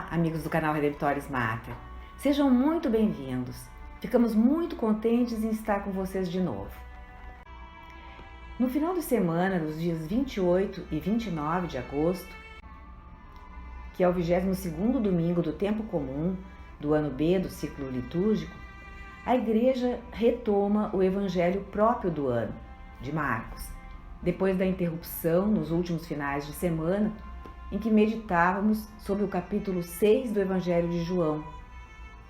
Olá, amigos do canal Redemptoris Mater. Sejam muito bem-vindos. Ficamos muito contentes em estar com vocês de novo. No final de semana, nos dias 28 e 29 de agosto, que é o 22º domingo do tempo comum do ano B do ciclo litúrgico, a Igreja retoma o Evangelho próprio do ano, de Marcos, depois da interrupção nos últimos finais de semana, em que meditávamos sobre o capítulo 6 do Evangelho de João,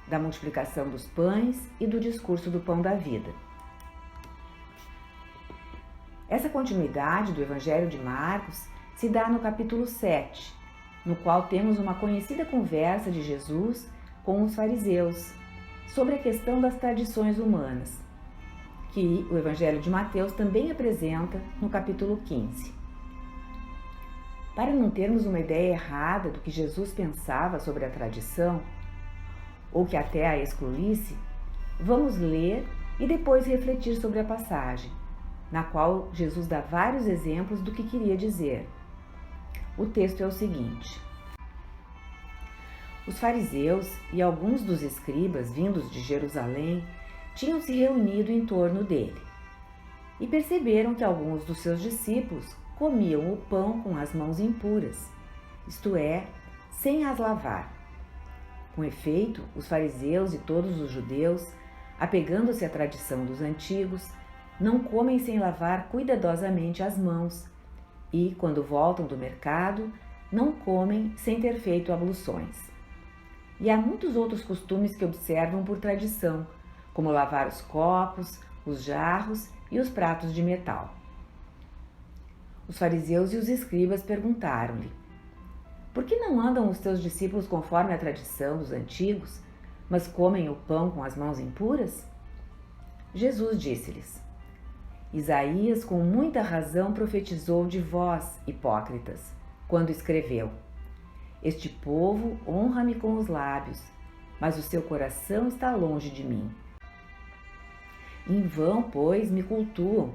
da multiplicação dos pães e do discurso do pão da vida. Essa continuidade do Evangelho de Marcos se dá no capítulo 7, no qual temos uma conhecida conversa de Jesus com os fariseus sobre a questão das tradições humanas, que o Evangelho de Mateus também apresenta no capítulo 15. Para não termos uma ideia errada do que Jesus pensava sobre a tradição, ou que até a excluísse, vamos ler e depois refletir sobre a passagem, na qual Jesus dá vários exemplos do que queria dizer. O texto é o seguinte: os fariseus e alguns dos escribas vindos de Jerusalém tinham se reunido em torno dele e perceberam que alguns dos seus discípulos comiam o pão com as mãos impuras, isto é, sem as lavar. Com efeito, os fariseus e todos os judeus, apegando-se à tradição dos antigos, não comem sem lavar cuidadosamente as mãos e, quando voltam do mercado, não comem sem ter feito abluções. E há muitos outros costumes que observam por tradição, como lavar os copos, os jarros e os pratos de metal. Os fariseus e os escribas perguntaram-lhe: por que não andam os teus discípulos conforme a tradição dos antigos, mas comem o pão com as mãos impuras? Jesus disse-lhes: Isaías com muita razão profetizou de vós, hipócritas, quando escreveu: este povo honra-me com os lábios, mas o seu coração está longe de mim. Em vão, pois, me cultuam,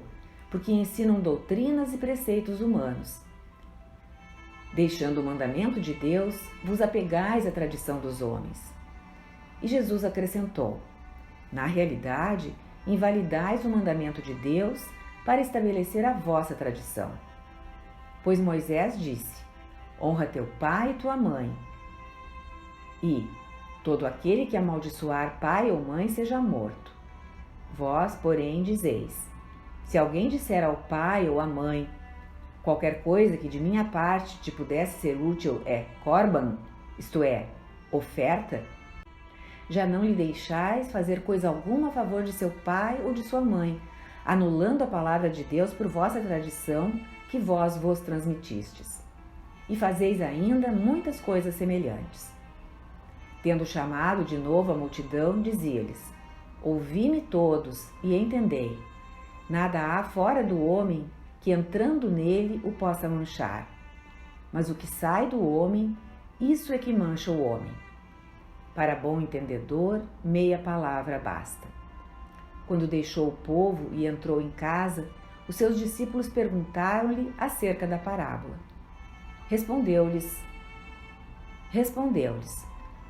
porque ensinam doutrinas e preceitos humanos. Deixando o mandamento de Deus, vos apegais à tradição dos homens. E Jesus acrescentou: na realidade, invalidais o mandamento de Deus para estabelecer a vossa tradição. Pois Moisés disse: honra teu pai e tua mãe. E todo aquele que amaldiçoar pai ou mãe seja morto. Vós, porém, dizeis: se alguém disser ao pai ou à mãe, qualquer coisa que de minha parte te pudesse ser útil é corban, isto é, oferta, já não lhe deixais fazer coisa alguma a favor de seu pai ou de sua mãe, anulando a palavra de Deus por vossa tradição que vós vos transmitistes. E fazeis ainda muitas coisas semelhantes. Tendo chamado de novo a multidão, dizia-lhes: ouvi-me todos e entendei. Nada há fora do homem que, entrando nele, o possa manchar. Mas o que sai do homem, isso é que mancha o homem. Para bom entendedor, meia palavra basta. Quando deixou o povo e entrou em casa, os seus discípulos perguntaram-lhe acerca da parábola. Respondeu-lhes: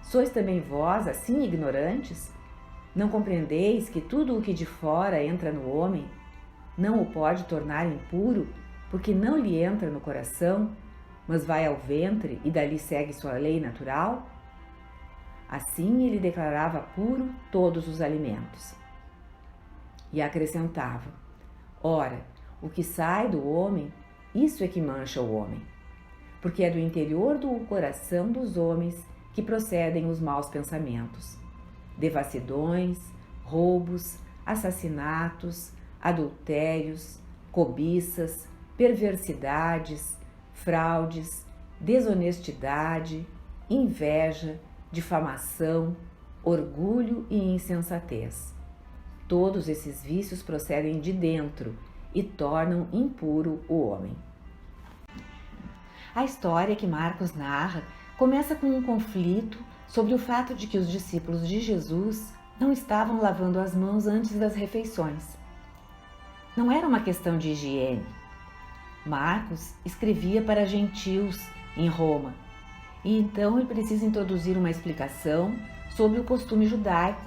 sois também vós assim ignorantes? Não compreendeis que tudo o que de fora entra no homem não o pode tornar impuro, porque não lhe entra no coração, mas vai ao ventre e dali segue sua lei natural? Assim ele declarava puro todos os alimentos. E acrescentava: ora, o que sai do homem, isso é que mancha o homem, porque é do interior do coração dos homens que procedem os maus pensamentos, devassidões, roubos, assassinatos, adultérios, cobiças, perversidades, fraudes, desonestidade, inveja, difamação, orgulho e insensatez. Todos esses vícios procedem de dentro e tornam impuro o homem. A história que Marcos narra começa com um conflito sobre o fato de que os discípulos de Jesus não estavam lavando as mãos antes das refeições. Não era uma questão de higiene. Marcos escrevia para gentios em Roma E então ele precisa introduzir uma explicação sobre o costume judaico,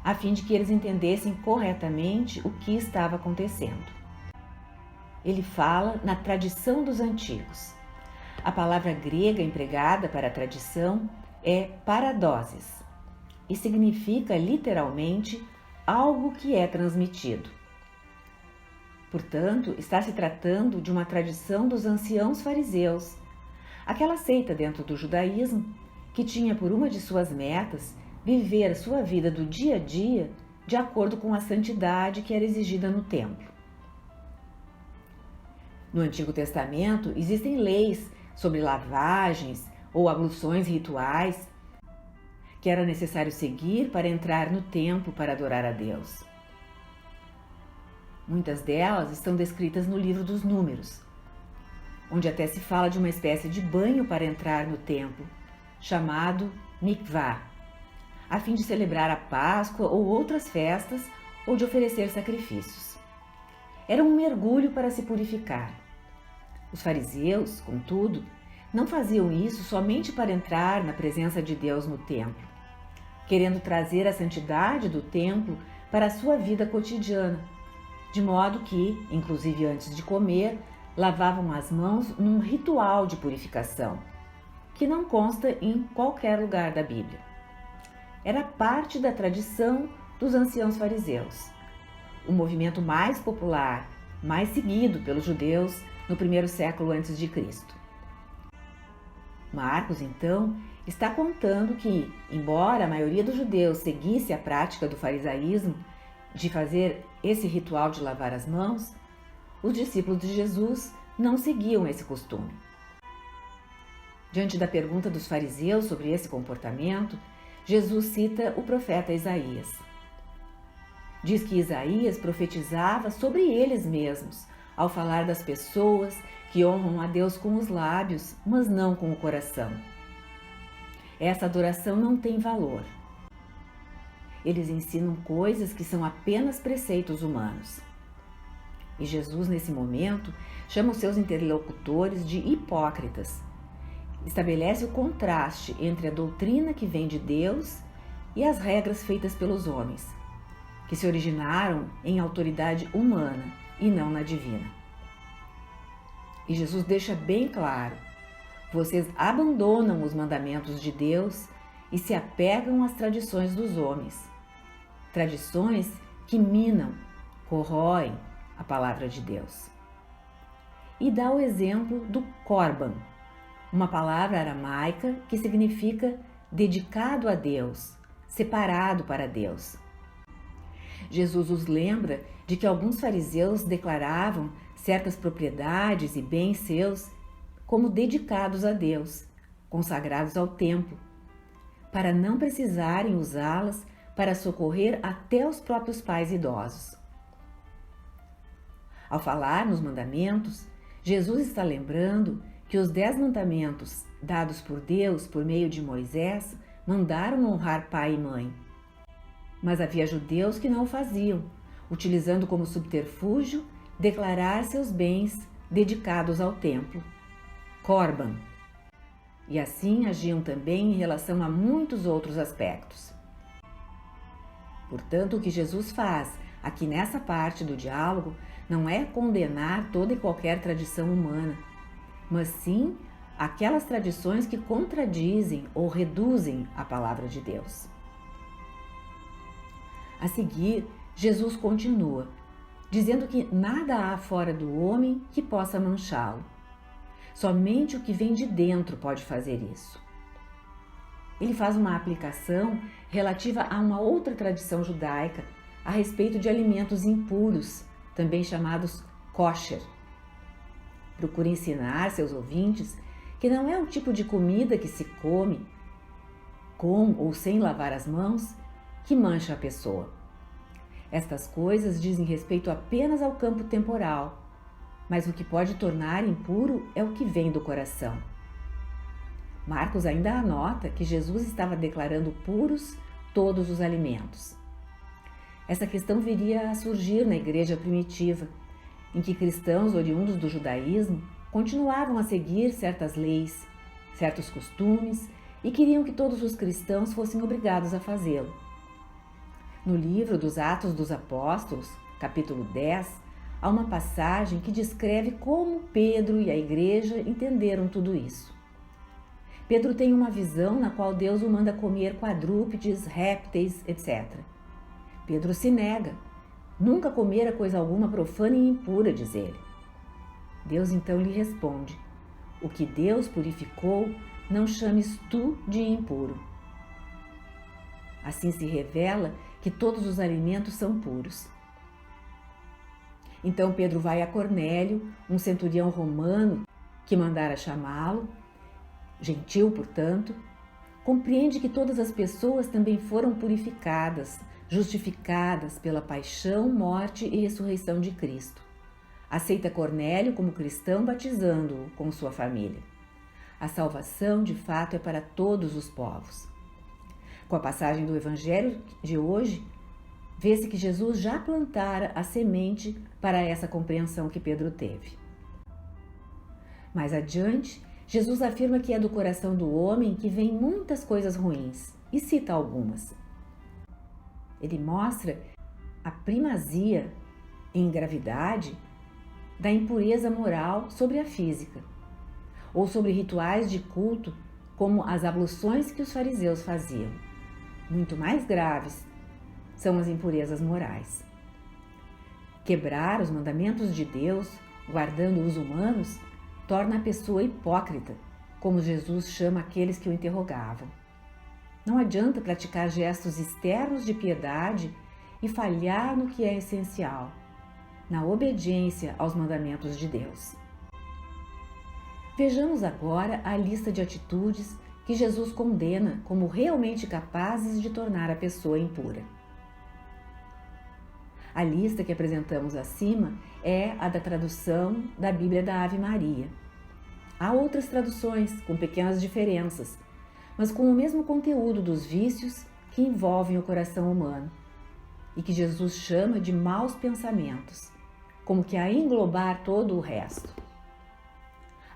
a fim de que eles entendessem corretamente o que estava acontecendo. Ele fala na tradição dos antigos. A palavra grega empregada para a tradição é paradoses e significa literalmente algo que é transmitido. Portanto, está se tratando de uma tradição dos anciãos fariseus, aquela seita dentro do judaísmo que tinha por uma de suas metas viver a sua vida do dia a dia de acordo com a santidade que era exigida no templo. No Antigo Testamento existem leis sobre lavagens ou abluções rituais que era necessário seguir para entrar no templo para adorar a Deus. Muitas delas estão descritas no livro dos Números, onde até se fala de uma espécie de banho para entrar no templo, chamado mikvah, a fim de celebrar a Páscoa ou outras festas ou de oferecer sacrifícios. Era um mergulho para se purificar. Os fariseus, contudo, não faziam isso somente para entrar na presença de Deus no templo, querendo trazer a santidade do templo para a sua vida cotidiana, de modo que, inclusive antes de comer, lavavam as mãos num ritual de purificação, que não consta em qualquer lugar da Bíblia. Era parte da tradição dos anciãos fariseus, o movimento mais popular, mais seguido pelos judeus no primeiro século antes de Cristo. Marcos, então, está contando que, embora a maioria dos judeus seguisse a prática do farisaísmo de fazer esse ritual de lavar as mãos, os discípulos de Jesus não seguiam esse costume. Diante da pergunta dos fariseus sobre esse comportamento, Jesus cita o profeta Isaías. Diz que Isaías profetizava sobre eles mesmos, ao falar das pessoas que honram a Deus com os lábios, mas não com o coração. Essa adoração não tem valor. Eles ensinam coisas que são apenas preceitos humanos. E Jesus, nesse momento, chama os seus interlocutores de hipócritas. Estabelece o contraste entre a doutrina que vem de Deus e as regras feitas pelos homens, que se originaram em autoridade humana e não na divina. E Jesus deixa bem claro: vocês abandonam os mandamentos de Deus e se apegam às tradições dos homens. Tradições que minam, corroem a palavra de Deus. E dá o exemplo do Corban, uma palavra aramaica que significa dedicado a Deus, separado para Deus. Jesus os lembra de que alguns fariseus declaravam certas propriedades e bens seus como dedicados a Deus, consagrados ao templo, para não precisarem usá-las para socorrer até os próprios pais idosos. Ao falar nos mandamentos, Jesus está lembrando que os 10 mandamentos dados por Deus por meio de Moisés mandaram honrar pai e mãe. Mas havia judeus que não o faziam, utilizando como subterfúgio declarar seus bens dedicados ao templo, Corban. E assim agiam também em relação a muitos outros aspectos. Portanto, o que Jesus faz aqui nessa parte do diálogo não é condenar toda e qualquer tradição humana, mas sim aquelas tradições que contradizem ou reduzem a palavra de Deus. A seguir, Jesus continua, dizendo que nada há fora do homem que possa manchá-lo. Somente o que vem de dentro pode fazer isso. Ele faz uma aplicação relativa a uma outra tradição judaica a respeito de alimentos impuros, também chamados kosher. Procura ensinar seus ouvintes que não é o tipo de comida que se come com ou sem lavar as mãos que mancha a pessoa. Estas coisas dizem respeito apenas ao campo temporal, mas o que pode tornar impuro é o que vem do coração. Marcos ainda anota que Jesus estava declarando puros todos os alimentos. Essa questão viria a surgir na igreja primitiva, em que cristãos oriundos do judaísmo continuavam a seguir certas leis certos costumes e queriam que todos os cristãos fossem obrigados a fazê-lo. No livro dos Atos dos Apóstolos, capítulo 10, há uma passagem que descreve como Pedro e a igreja entenderam tudo isso. Pedro tem uma visão na qual Deus o manda comer quadrúpedes, répteis, etc. Pedro se nega. Nunca comera coisa alguma profana e impura, diz ele. Deus então lhe responde: o que Deus purificou, não chames tu de impuro. Assim se revela que todos os alimentos são puros. Então Pedro vai a Cornélio, um centurião romano que mandara chamá-lo, gentil, portanto, compreende que todas as pessoas também foram purificadas, justificadas pela paixão, morte e ressurreição de Cristo. Aceita Cornélio como cristão, batizando-o com sua família. A salvação, de fato, é para todos os povos. Com a passagem do Evangelho de hoje, vê-se que Jesus já plantara a semente para essa compreensão que Pedro teve. Mais adiante, Jesus afirma que é do coração do homem que vêm muitas coisas ruins, e cita algumas. Ele mostra a primazia em gravidade da impureza moral sobre a física, ou sobre rituais de culto como as abluções que os fariseus faziam. Muito mais graves são as impurezas morais. Quebrar os mandamentos de Deus, guardando os humanos, torna a pessoa hipócrita, como Jesus chama aqueles que o interrogavam. Não adianta praticar gestos externos de piedade e falhar no que é essencial, na obediência aos mandamentos de Deus. Vejamos agora a lista de atitudes que Jesus condena como realmente capazes de tornar a pessoa impura. A lista que apresentamos acima é a da tradução da Bíblia da Ave Maria. Há outras traduções com pequenas diferenças, mas com o mesmo conteúdo dos vícios que envolvem o coração humano e que Jesus chama de maus pensamentos, como que a englobar todo o resto.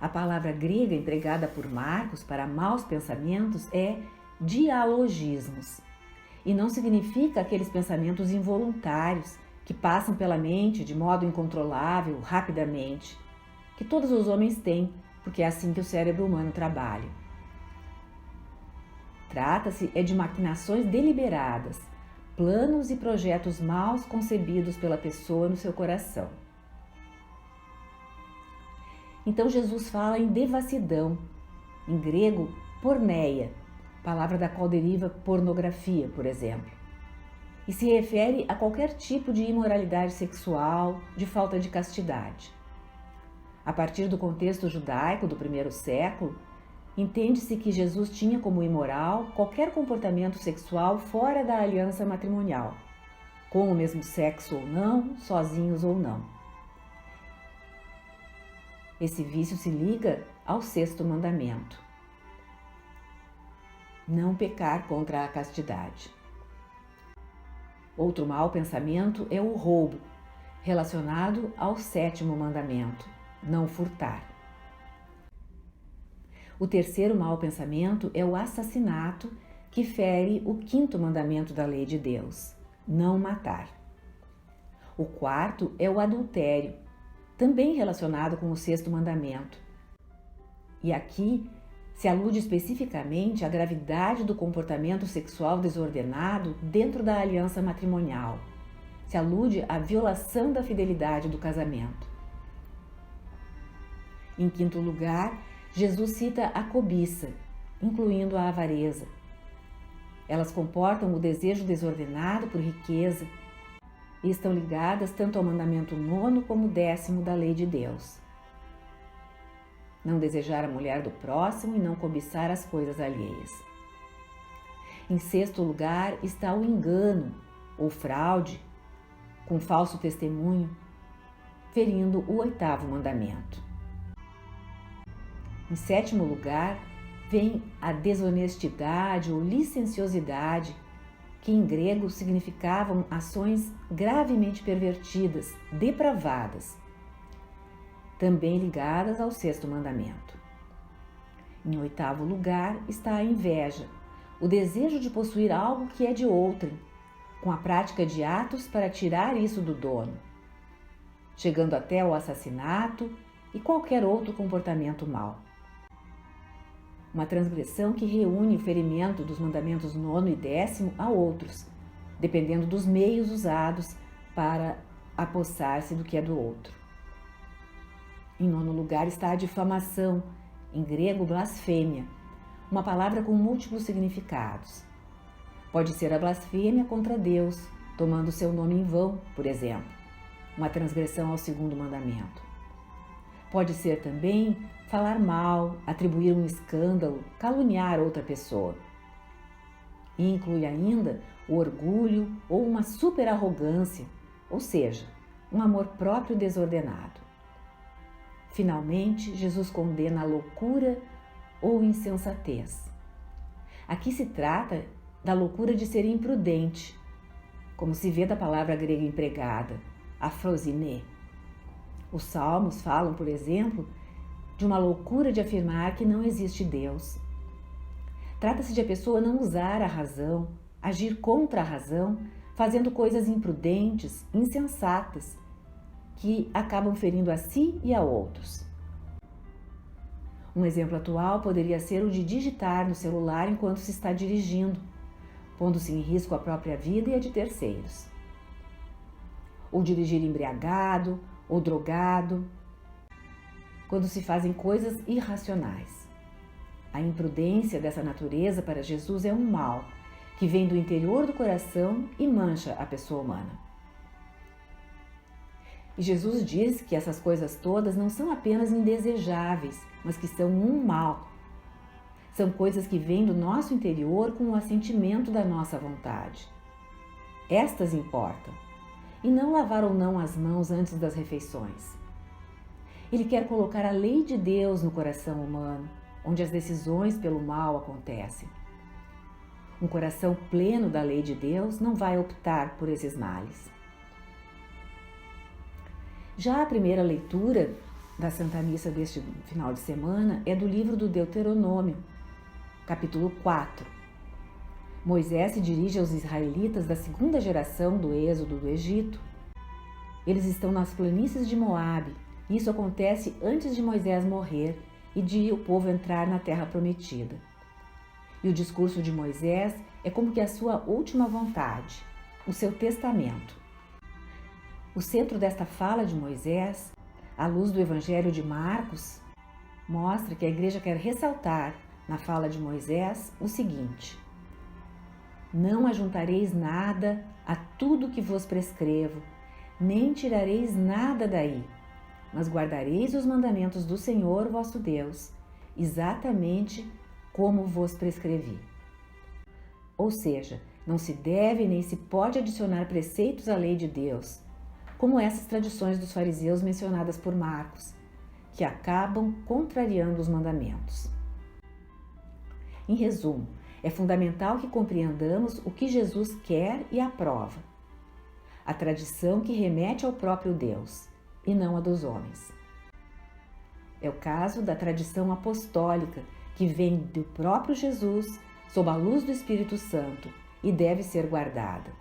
A palavra grega empregada por Marcos para maus pensamentos é dialogismos, e não significa aqueles pensamentos involuntários que passam pela mente de modo incontrolável, rapidamente, que todos os homens têm, porque é assim que o cérebro humano trabalha. Trata-se de maquinações deliberadas, planos e projetos maus concebidos pela pessoa no seu coração. Então Jesus fala em devassidão, em grego porneia, palavra da qual deriva pornografia, por exemplo, e se refere a qualquer tipo de imoralidade sexual, de falta de castidade. A partir do contexto judaico do primeiro século, entende-se que Jesus tinha como imoral qualquer comportamento sexual fora da aliança matrimonial, com o mesmo sexo ou não, sozinhos ou não. Esse vício se liga ao sexto mandamento: não pecar contra a castidade. Outro mau pensamento é o roubo, relacionado ao sétimo mandamento: não furtar. O terceiro mau pensamento é o assassinato, que fere o quinto mandamento da lei de Deus: não matar. O quarto é o adultério, também relacionado com o sexto mandamento. E aqui se alude especificamente à gravidade do comportamento sexual desordenado dentro da aliança matrimonial. Se alude à violação da fidelidade do casamento. Em quinto lugar, Jesus cita a cobiça, incluindo a avareza. Elas comportam o desejo desordenado por riqueza e estão ligadas tanto ao mandamento 9º como 10º da lei de Deus. Não desejar a mulher do próximo e não cobiçar as coisas alheias. Em sexto lugar está o engano ou fraude, com falso testemunho, ferindo o 8º mandamento. Em sétimo lugar, vem a desonestidade ou licenciosidade, que em grego significavam ações gravemente pervertidas, depravadas, também ligadas ao sexto mandamento. Em oitavo lugar está a inveja, o desejo de possuir algo que é de outrem, com a prática de atos para tirar isso do dono, chegando até ao assassinato e qualquer outro comportamento mau. Uma transgressão que reúne o ferimento dos mandamentos 9º e 10º a outros, dependendo dos meios usados para apossar-se do que é do outro. Em 9º lugar está a difamação, em grego blasfêmia, uma palavra com múltiplos significados. Pode ser a blasfêmia contra Deus, tomando seu nome em vão, por exemplo, uma transgressão ao 2º mandamento. Pode ser também falar mal, atribuir um escândalo, caluniar outra pessoa. E inclui ainda o orgulho ou uma superarrogância, ou seja, um amor próprio desordenado. Finalmente, Jesus condena a loucura ou insensatez. Aqui se trata da loucura de ser imprudente, como se vê da palavra grega empregada, afrosiné. Os salmos falam, por exemplo, de uma loucura de afirmar que não existe Deus. Trata-se de a pessoa não usar a razão, agir contra a razão, fazendo coisas imprudentes, insensatas, que acabam ferindo a si e a outros. Um exemplo atual poderia ser o de digitar no celular enquanto se está dirigindo, pondo-se em risco a própria vida e a de terceiros. Ou dirigir embriagado ou drogado, quando se fazem coisas irracionais. A imprudência dessa natureza para Jesus é um mal que vem do interior do coração e mancha a pessoa humana. E Jesus diz que essas coisas todas não são apenas indesejáveis, mas que são um mal. São coisas que vêm do nosso interior com o assentimento da nossa vontade. Estas importam, e não lavar ou não as mãos antes das refeições. Ele quer colocar a lei de Deus no coração humano, onde as decisões pelo mal acontecem. Um coração pleno da lei de Deus não vai optar por esses males. Já a primeira leitura da Santa Missa deste final de semana é do livro do Deuteronômio, capítulo 4. Moisés se dirige aos israelitas da segunda geração do êxodo do Egito. Eles estão nas planícies de Moabe. Isso acontece antes de Moisés morrer e de o povo entrar na terra prometida. E o discurso de Moisés é como que a sua última vontade, o seu testamento. O centro desta fala de Moisés, à luz do Evangelho de Marcos, mostra que a Igreja quer ressaltar na fala de Moisés o seguinte: não ajuntareis nada a tudo que vos prescrevo, nem tirareis nada daí, mas guardareis os mandamentos do Senhor vosso Deus, exatamente como vos prescrevi. Ou seja, não se deve nem se pode adicionar preceitos à lei de Deus, como essas tradições dos fariseus mencionadas por Marcos, que acabam contrariando os mandamentos. Em resumo, é fundamental que compreendamos o que Jesus quer e aprova. A tradição que remete ao próprio Deus, e não a dos homens. É o caso da tradição apostólica, que vem do próprio Jesus, sob a luz do Espírito Santo, e deve ser guardada.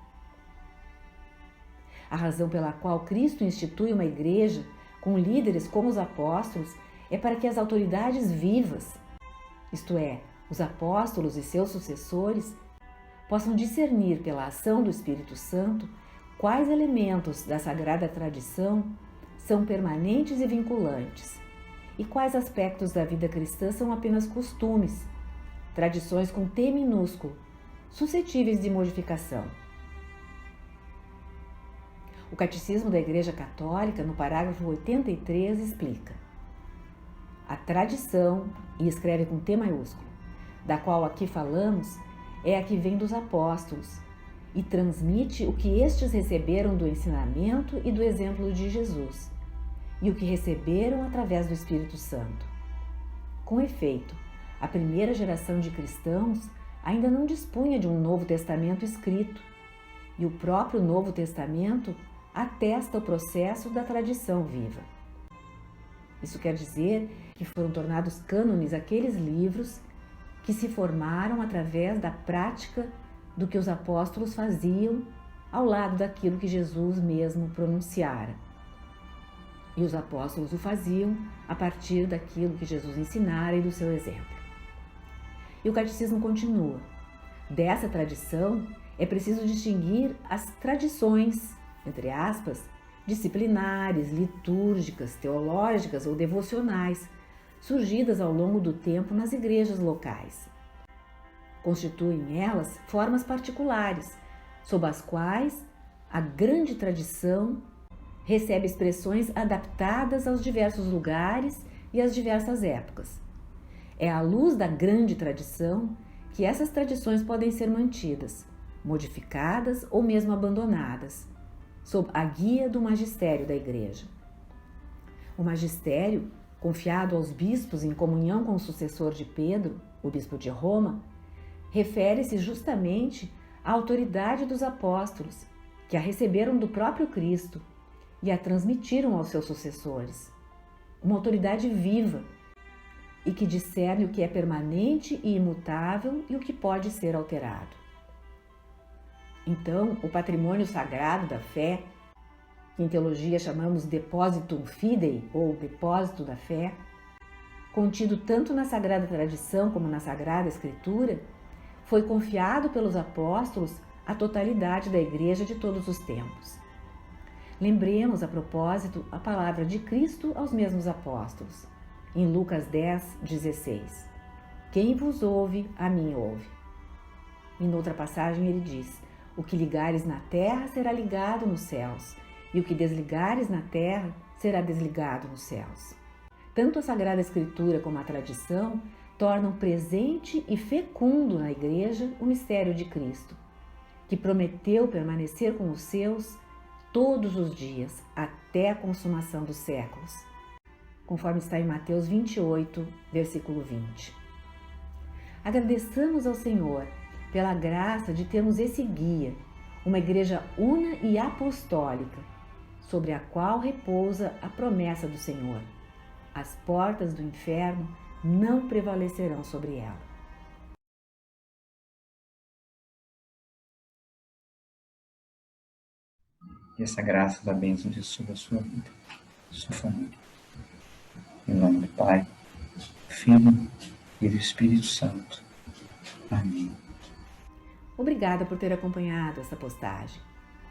A razão pela qual Cristo institui uma igreja com líderes como os apóstolos é para que as autoridades vivas, isto é, os apóstolos e seus sucessores, possam discernir pela ação do Espírito Santo quais elementos da sagrada tradição são permanentes e vinculantes e quais aspectos da vida cristã são apenas costumes, tradições com T minúsculo, suscetíveis de modificação. O Catecismo da Igreja Católica, no parágrafo 83, explica: a tradição, e escreve com T maiúsculo, da qual aqui falamos, é a que vem dos apóstolos e transmite o que estes receberam do ensinamento e do exemplo de Jesus, e o que receberam através do Espírito Santo. Com efeito, a primeira geração de cristãos ainda não dispunha de um Novo Testamento escrito, e o próprio Novo Testamento atesta o processo da tradição viva. Isso quer dizer que foram tornados cânones aqueles livros que se formaram através da prática do que os apóstolos faziam ao lado daquilo que Jesus mesmo pronunciara. E os apóstolos o faziam a partir daquilo que Jesus ensinara e do seu exemplo. E o catecismo continua. Dessa tradição é preciso distinguir as tradições, entre aspas, disciplinares, litúrgicas, teológicas ou devocionais, surgidas ao longo do tempo nas igrejas locais. Constituem elas formas particulares, sob as quais a grande tradição recebe expressões adaptadas aos diversos lugares e às diversas épocas. É à luz da grande tradição que essas tradições podem ser mantidas, modificadas ou mesmo abandonadas, sob a guia do magistério da Igreja. O magistério, confiado aos bispos em comunhão com o sucessor de Pedro, o bispo de Roma, refere-se justamente à autoridade dos apóstolos, que a receberam do próprio Cristo e a transmitiram aos seus sucessores. Uma autoridade viva e que discerne o que é permanente e imutável e o que pode ser alterado. Então, o patrimônio sagrado da fé, que em teologia chamamos depositum fidei, ou depósito da fé, contido tanto na Sagrada Tradição como na Sagrada Escritura, foi confiado pelos apóstolos à totalidade da Igreja de todos os tempos. Lembremos, a propósito, a palavra de Cristo aos mesmos apóstolos, em Lucas 10, 16. Quem vos ouve, a mim ouve. E noutra passagem ele diz: o que ligares na terra será ligado nos céus, e o que desligares na terra será desligado nos céus. Tanto a Sagrada Escritura como a tradição tornam presente e fecundo na Igreja o mistério de Cristo, que prometeu permanecer com os seus todos os dias, até a consumação dos séculos, conforme está em Mateus 28, versículo 20. Agradeçamos ao Senhor pela graça de termos esse guia, uma igreja una e apostólica, sobre a qual repousa a promessa do Senhor. As portas do inferno não prevalecerão sobre ela. E essa graça da bênção de sobre a sua vida, sua família. Em nome do Pai, do Filho e do Espírito Santo. Amém. Obrigada por ter acompanhado essa postagem.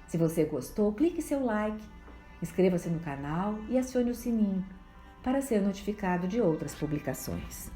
Se você gostou, clique seu like, inscreva-se no canal e acione o sininho para ser notificado de outras publicações.